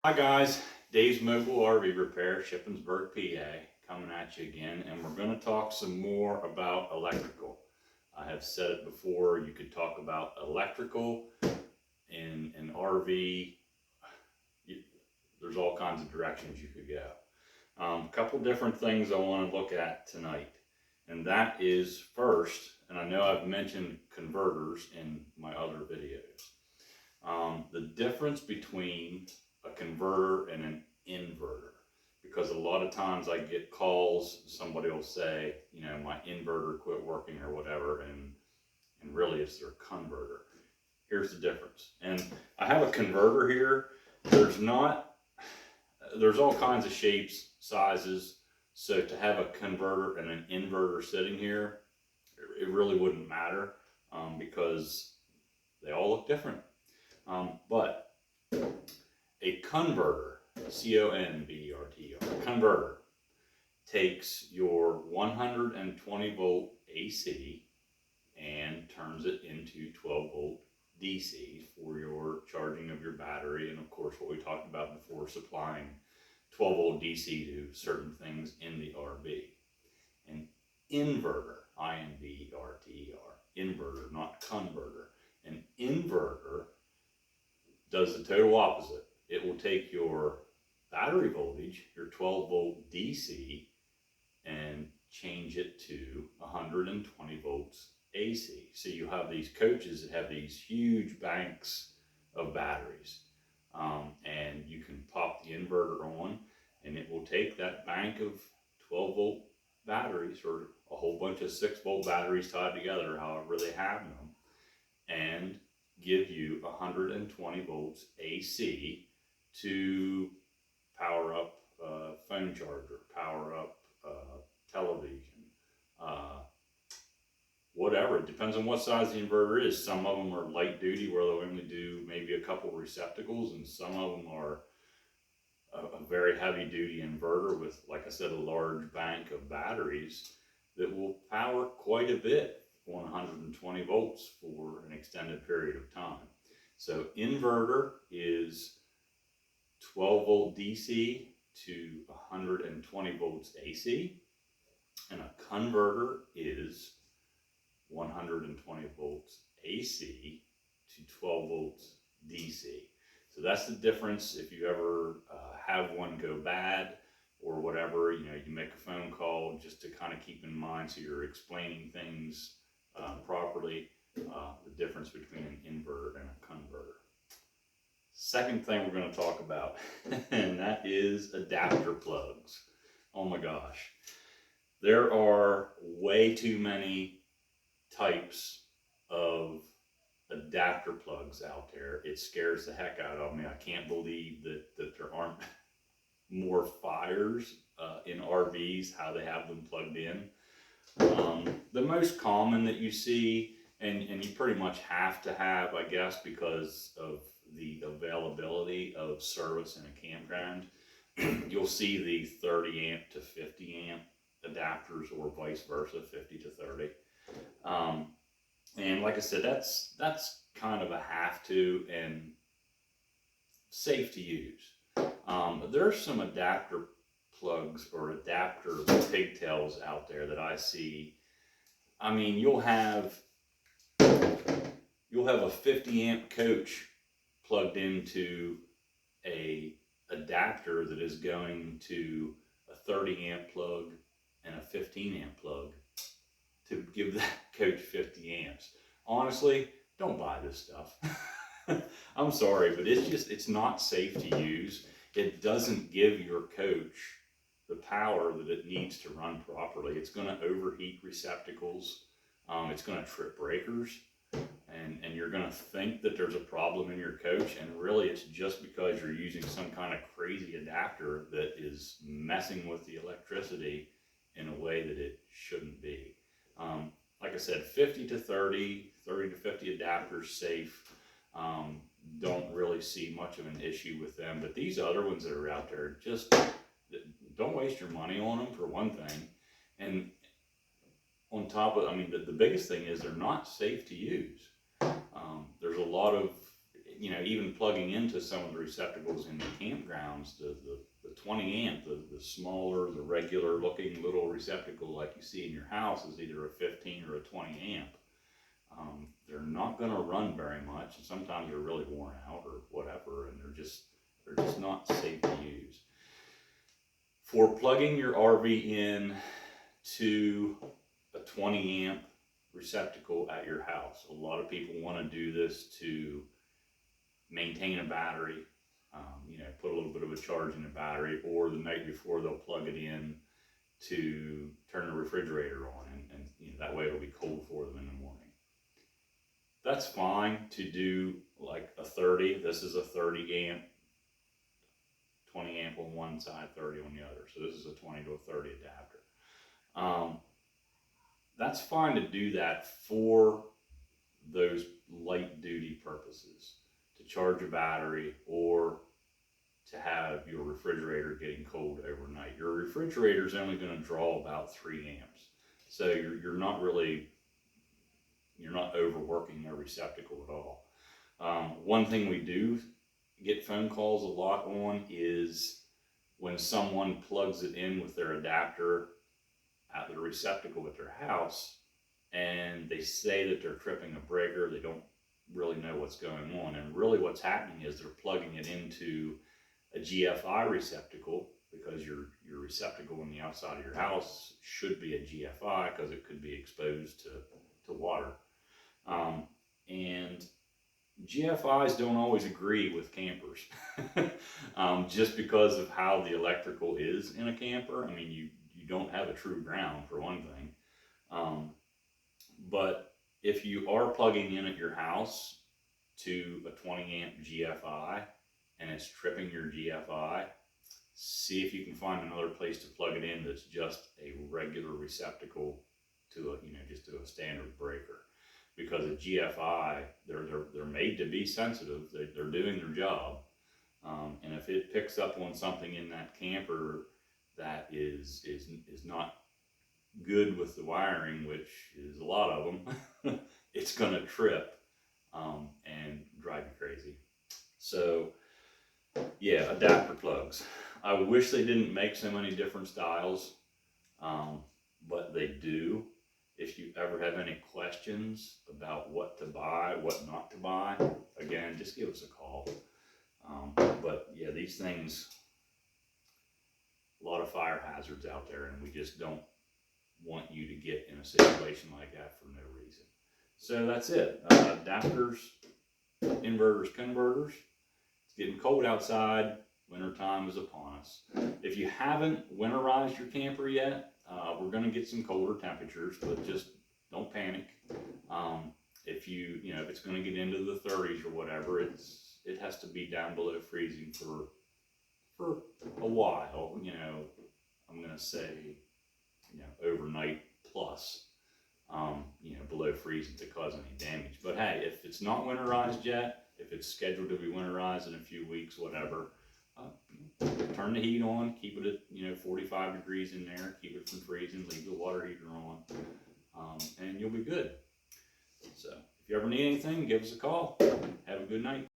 Hi guys, Dave's Mobile RV Repair, Shippensburg, PA, coming at you again, and we're going to talk some more about electrical. I have said it before, you could talk about electrical in an RV. There's all kinds of directions you could go. A couple different things I want to look at tonight, and that is first, and I know I've mentioned converters in my other videos. The difference between a converter and an inverter, because a lot of times I get calls, somebody will say, my inverter quit working or whatever, and really it's their converter. Here's the difference. And I have a converter here. There's all kinds of shapes, sizes. So to have a converter and an inverter sitting here, it really wouldn't matter because they all look different. But a converter, C-O-N-V-E-R-T-E-R, converter takes your 120 volt AC and turns it into 12 volt DC for your charging of your battery, and of course what we talked about before, supplying 12 volt DC to certain things in the RV. An inverter, I-N-V-E-R-T-E-R, inverter, not converter. An inverter does the total opposite. It will take your battery voltage, your 12 volt DC, and change it to 120 volts AC. So you have these coaches that have these huge banks of batteries. And you can pop the inverter on, and it will take that bank of 12 volt batteries, or a whole bunch of 6 volt batteries tied together, however they have them, and give you 120 volts AC to power up a phone charger, power up television, whatever. It depends on what size the inverter is. Some of them are light duty where they'll only do maybe a couple receptacles, and some of them are a very heavy duty inverter with, like I said, a large bank of batteries that will power quite a bit on 120 volts for an extended period of time. So inverter is 12 volt DC to 120 volts AC, and a converter is 120 volts AC to 12 volts DC. So that's the difference. If you ever have one go bad or whatever, you make a phone call just to kind of keep in mind, so you're explaining things properly, the difference between an inverter and a converter. Second thing we're going to talk about, and that is adapter plugs. Oh my gosh. There are way too many types of adapter plugs out there. It scares the heck out of me. I can't believe that there aren't more fires in RVs, how they have them plugged in. The most common that you see, and you pretty much have to have, I guess, because of the availability of service in a campground, you'll see the 30 amp to 50 amp adapters, or vice versa, 50 to 30. And like I said, that's kind of a have to and safe to use. There's some adapter plugs or adapter pigtails out there that I see. I mean, you'll have a 50 amp coach plugged into a adapter that is going to a 30 amp plug and a 15 amp plug to give that coach 50 amps. Honestly, don't buy this stuff. I'm sorry, but it's not safe to use. It doesn't give your coach the power that it needs to run properly. It's going to overheat receptacles. It's going to trip breakers. And you're going to think that there's a problem in your coach, and really it's just because you're using some kind of crazy adapter that is messing with the electricity in a way that it shouldn't be. Like I said, 50 to 30, 30 to 50 adapters safe. Don't really see much of an issue with them, but these other ones that are out there, just don't waste your money on them, for one thing. And on top of, I mean, the biggest thing is they're not safe to use. There's a lot of, you know, even plugging into some of the receptacles in the campgrounds, the 20 amp, the smaller, the regular looking little receptacle like you see in your house is either a 15 or a 20 amp. They're not going to run very much, and sometimes they're really worn out or whatever, and they're just not safe to use. For plugging your RV in to a 20 amp receptacle at your house, a lot of people want to do this to maintain a battery, you know, put a little bit of a charge in the battery, or the night before they'll plug it in to turn the refrigerator on, and you know, that way it'll be cold for them in the morning. That's fine to do like a 30. This is a 30 amp, 20 amp on one side, 30 on the other. So this is a 20 to a 30 adapter. That's fine to do that for those light duty purposes, to charge a battery or to have your refrigerator getting cold overnight. Your refrigerator is only going to draw about 3 amps. So you're not overworking their receptacle at all. One thing we do get phone calls a lot on is when someone plugs it in with their adapter at the receptacle at their house, and they say that they're tripping a breaker. They don't really know what's going on, and really what's happening is they're plugging it into a GFI receptacle, because your receptacle on the outside of your house should be a GFI because it could be exposed to water. And GFIs don't always agree with campers just because of how the electrical is in a camper. I mean, you don't have a true ground for one thing. But if you are plugging in at your house to a 20 amp GFI and it's tripping your GFI, see if you can find another place to plug it in that's just a regular receptacle to a, you know, just to a standard breaker. Because a GFI, they're made to be sensitive. They're doing their job, and if it picks up on something in that camper that is not good with the wiring, which is a lot of them, it's going to trip and drive you crazy. So yeah, adapter plugs. I wish they didn't make so many different styles, but they do. If you ever have any questions about what to buy, what not to buy, again, just give us a call. But yeah, these things, a lot of fire hazards out there, and we just don't want you to get in a situation like that for no reason. So that's it. Adapters, inverters, converters. It's getting cold outside. Winter time is upon us. If you haven't winterized your camper yet, we're going to get some colder temperatures, but just don't panic. If if it's going to get into the 30s or whatever, it has to be down below freezing for a while. You know, I'm going to say, overnight plus, below freezing to cause any damage. But hey, if it's not winterized yet, if it's scheduled to be winterized in a few weeks, whatever, turn the heat on, keep it at 45 degrees in there, keep it from freezing, leave the water heater on, and you'll be good. So if you ever need anything, give us a call. Have a good night.